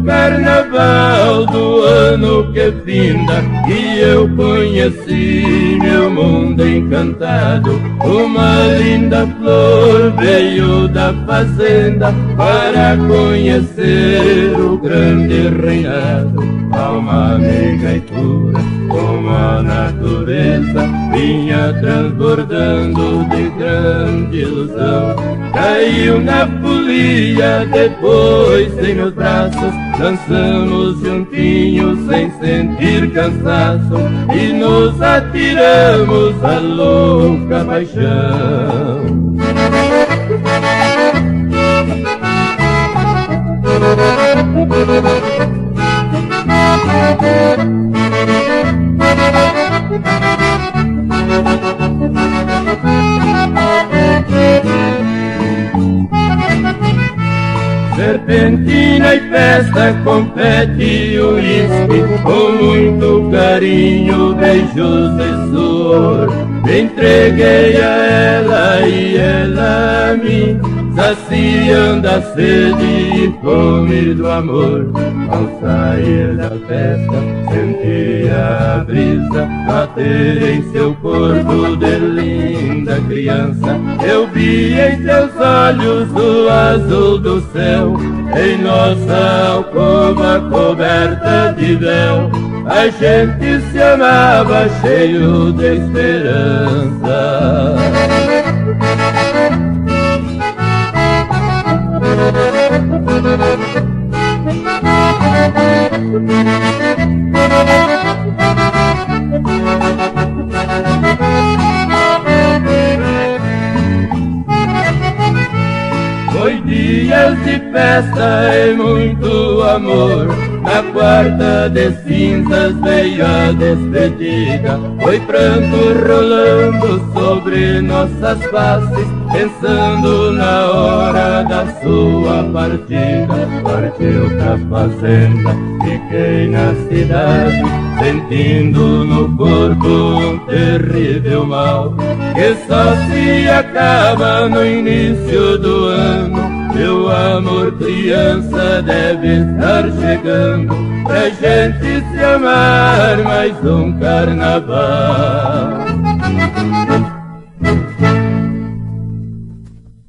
carnaval do ano que finda, e eu conheci meu mundo encantado. Uma linda flor veio da fazenda para conhecer o grande reinado. Alma meiga e pura, como a natureza, vinha transbordando de grande ilusão. Caiu na folia, depois em meus braços, dançamos juntinhos sem sentir cansaço, e nos atiramos à louca paixão. Serpentina e festa, compete o uísque, com muito carinho, beijos e suor. Me entreguei a ela e ela a mim, saciando a sede e fome do amor. Ao sair da festa, sentia a brisa bater em seu corpo de linda criança. Eu vi em seus olhos o azul do céu, em nossa alcova coberta de véu. A gente se amava cheio de esperança. Foi dias de festa e muito amor. Na quarta de cinzas veio a despedida. Foi pranto rolando sobre nossas faces, pensando na hora da sua partida. Partiu pra fazenda, fiquei na cidade, sentindo no corpo um terrível mal, que só se acaba no início do ano. Meu amor, criança, deve estar chegando pra gente se amar mais um carnaval.